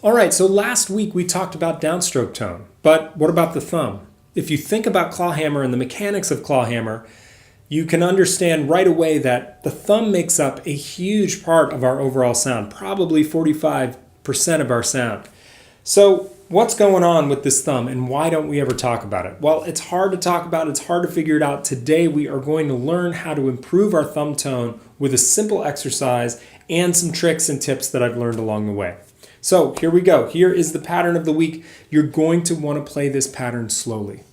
All right, so last week we talked about downstroke tone, but what about the thumb? If you think about clawhammer and the mechanics of clawhammer, you can understand right away that the thumb makes up a huge part of our overall sound, probably 45% of our sound. So what's going on with this thumb and why don't we ever talk about it? Well, it's hard to talk about, it's hard to figure it out. Today we are going to learn how to improve our thumb tone with a simple exercise and some tricks and tips that I've learned along the way. So here we go. Here is the pattern of the week. You're going to want to play this pattern slowly.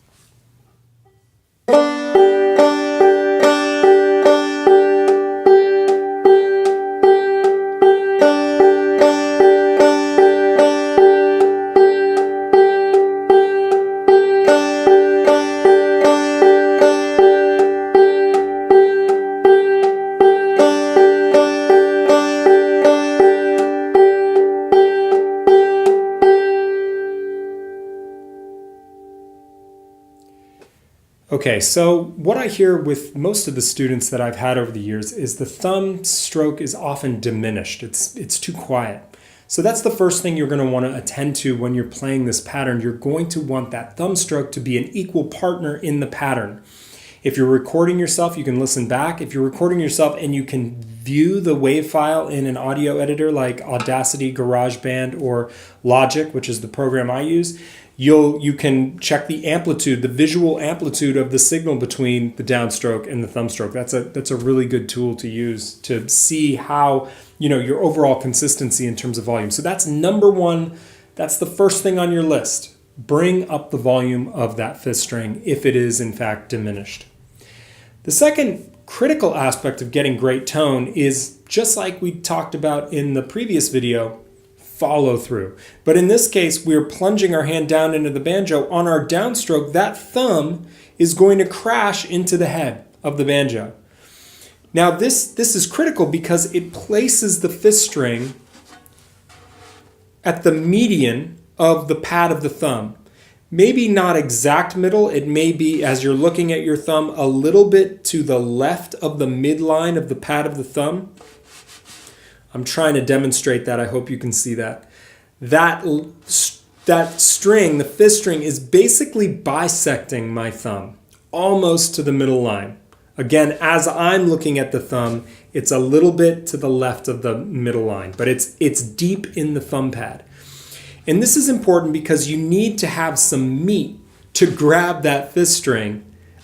Okay, so what I hear with most of the students that I've had over the years is the thumb stroke is often diminished. It's too quiet. So that's the first thing you're going to want to attend to when you're playing this pattern. You're going to want that thumb stroke to be an equal partner in the pattern. If you're recording yourself, you can listen back. If you're recording yourself and you can view the wave file in an audio editor like Audacity, GarageBand, or Logic, which is the program I use, you can check the amplitude, the visual amplitude of the signal between the downstroke and the thumb stroke. That's a really good tool to use to see how, your overall consistency in terms of volume. So that's number one. That's the first thing on your list. Bring up the volume of that fifth string if it is in fact diminished. The second critical aspect of getting great tone is, just like we talked about in the previous video, follow through. But in this case, we're plunging our hand down into the banjo. On our downstroke, that thumb is going to crash into the head of the banjo. Now this is critical because it places the fifth string at the median of the pad of the thumb. Maybe not exact middle, it may be, as you're looking at your thumb, a little bit to the left of the midline of the pad of the thumb. I'm trying to demonstrate that. I hope you can see that. That string, the fifth string, is basically bisecting my thumb almost to the middle line. Again, as I'm looking at the thumb, it's a little bit to the left of the middle line, but it's deep in the thumb pad. And this is important because you need to have some meat to grab that fifth string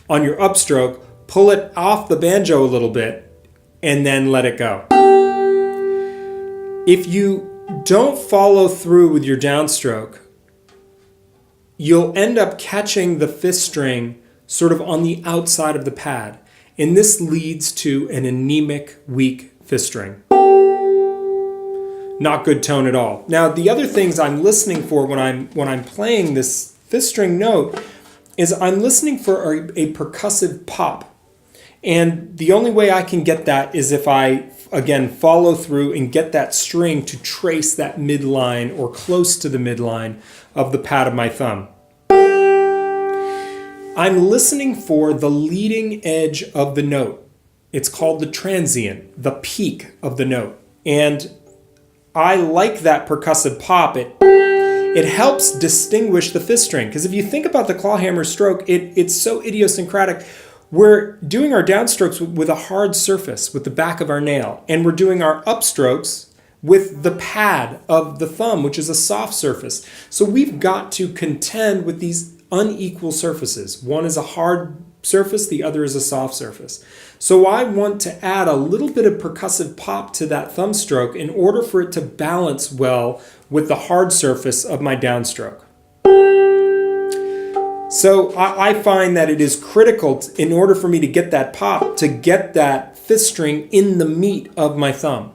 on your upstroke, pull it off the banjo a little bit, and then let it go. If you don't follow through with your downstroke, you'll end up catching the fifth string sort of on the outside of the pad. And this leads to an anemic, weak fifth string. Not good tone at all. Now, the other things I'm listening for when I'm playing this fifth string note is I'm listening for a percussive pop. And the only way I can get that is if I, again, follow through and get that string to trace that midline or close to the midline of the pad of my thumb. I'm listening for the leading edge of the note. It's called the transient, the peak of the note. And I like that percussive pop. It helps distinguish the fifth string. Because if you think about the clawhammer stroke, it's so idiosyncratic. We're doing our downstrokes with a hard surface, with the back of our nail. And we're doing our upstrokes with the pad of the thumb, which is a soft surface. So we've got to contend with these unequal surfaces. One is a hard surface, the other is a soft surface. So I want to add a little bit of percussive pop to that thumb stroke in order for it to balance well with the hard surface of my downstroke. So I find that it is critical in order for me to get that pop, to get that fifth string in the meat of my thumb.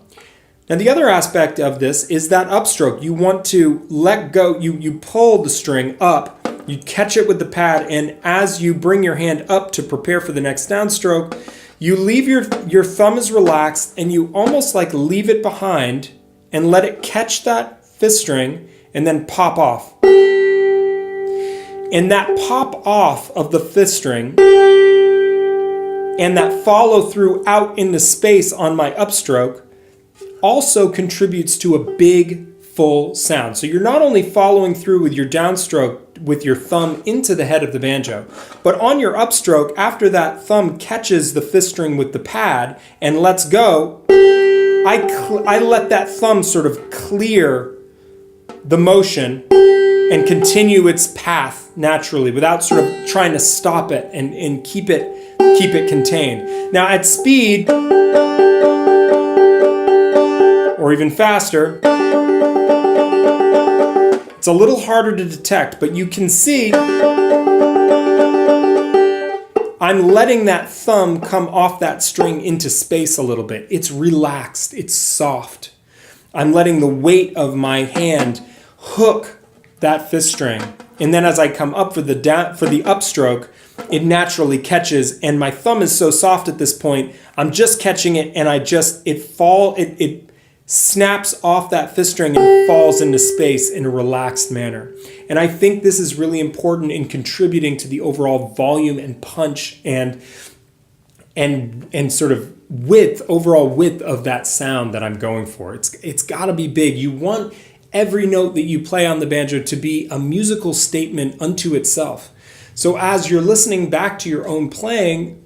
Now the other aspect of this is that upstroke. You want to let go, you pull the string up, you catch it with the pad, and as you bring your hand up to prepare for the next downstroke, you leave your thumb is relaxed and you almost like leave it behind and let it catch that fifth string and then pop off. And that pop off of the fifth string and that follow through out into space on my upstroke also contributes to a big full sound. So you're not only following through with your downstroke with your thumb into the head of the banjo, but on your upstroke, after that thumb catches the fifth string with the pad and lets go, I let that thumb sort of clear the motion and continue its path naturally without sort of trying to stop it and keep it contained. Now at speed, or even faster, it's a little harder to detect, but you can see I'm letting that thumb come off that string into space a little bit. It's relaxed, it's soft. I'm letting the weight of my hand hook that fifth string. And then as I come up for the upstroke, it naturally catches, and my thumb is so soft at this point, I'm just catching it, and it snaps off that fifth string and falls into space in a relaxed manner. And I think this is really important in contributing to the overall volume and punch and sort of overall width of that sound that I'm going for. It's got to be big. You want every note that you play on the banjo to be a musical statement unto itself. So as you're listening back to your own playing,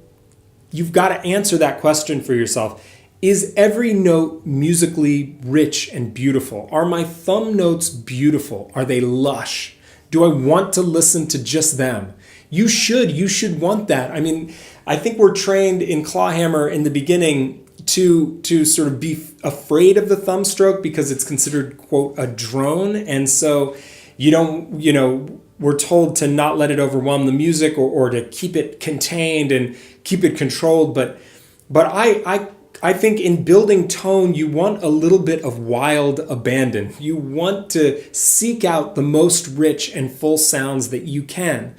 you've got to answer that question for yourself. Is every note musically rich and beautiful? Are my thumb notes beautiful? Are they lush? Do I want to listen to just them? You should want that. I mean, I think we're trained in clawhammer in the beginning to sort of be afraid of the thumb stroke because it's considered, quote, a drone. And so we're told to not let it overwhelm the music or to keep it contained and keep it controlled. But I think in building tone, you want a little bit of wild abandon. You want to seek out the most rich and full sounds that you can.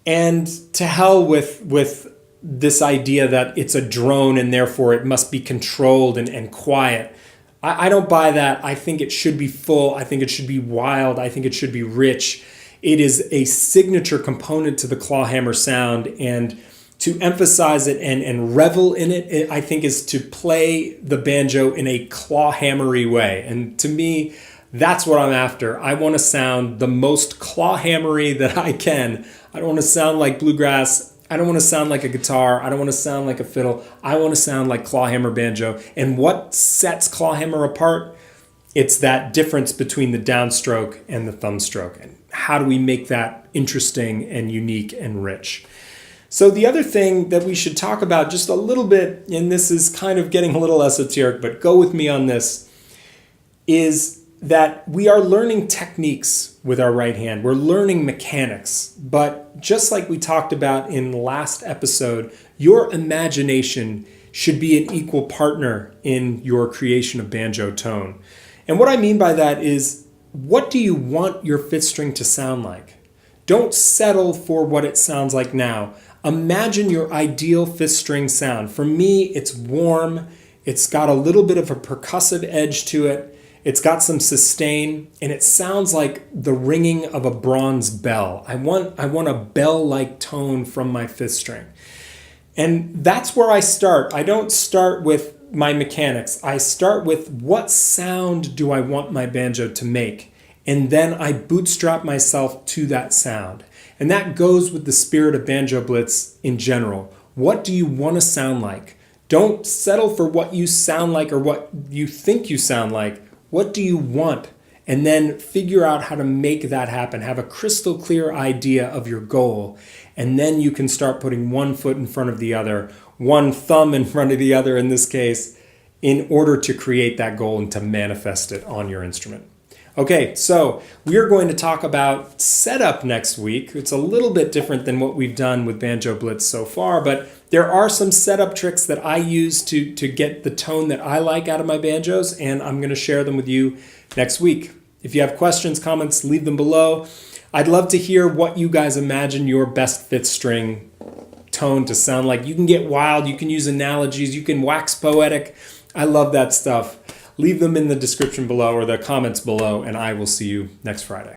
And to hell with this idea that it's a drone and therefore it must be controlled and quiet. I don't buy that. I think it should be full. I think it should be wild. I think it should be rich. It is a signature component to the clawhammer sound, and to emphasize it and revel in it, I think, is to play the banjo in a clawhammery way. And to me, that's what I'm after. I want to sound the most clawhammery that I can. I don't want to sound like bluegrass. I don't want to sound like a guitar. I don't want to sound like a fiddle. I want to sound like clawhammer banjo. And what sets clawhammer apart? It's that difference between the downstroke and the thumb stroke. And how do we make that interesting and unique and rich? So the other thing that we should talk about just a little bit, and this is kind of getting a little esoteric, but go with me on this, is that we are learning techniques with our right hand. We're learning mechanics. But just like we talked about in the last episode, your imagination should be an equal partner in your creation of banjo tone. And what I mean by that is, what do you want your fifth string to sound like? Don't settle for what it sounds like now. Imagine your ideal fifth string sound. For me, it's warm. It's got a little bit of a percussive edge to it. It's got some sustain, and it sounds like the ringing of a bronze bell. I want a bell-like tone from my fifth string. And that's where I start. I don't start with my mechanics. I start with what sound do I want my banjo to make? And then I bootstrap myself to that sound. And that goes with the spirit of Banjo Blitz in general. What do you want to sound like? Don't settle for what you sound like or what you think you sound like. What do you want? And then figure out how to make that happen. Have a crystal clear idea of your goal. And then you can start putting one foot in front of the other, one thumb in front of the other in this case, in order to create that goal and to manifest it on your instrument. Okay, so we are going to talk about setup next week. It's a little bit different than what we've done with Banjo Blitz so far, but there are some setup tricks that I use to get the tone that I like out of my banjos, and I'm going to share them with you next week. If you have questions, comments, leave them below. I'd love to hear what you guys imagine your best fifth string tone to sound like. You can get wild, you can use analogies, you can wax poetic. I love that stuff. Leave them in the description below or the comments below, and I will see you next Friday.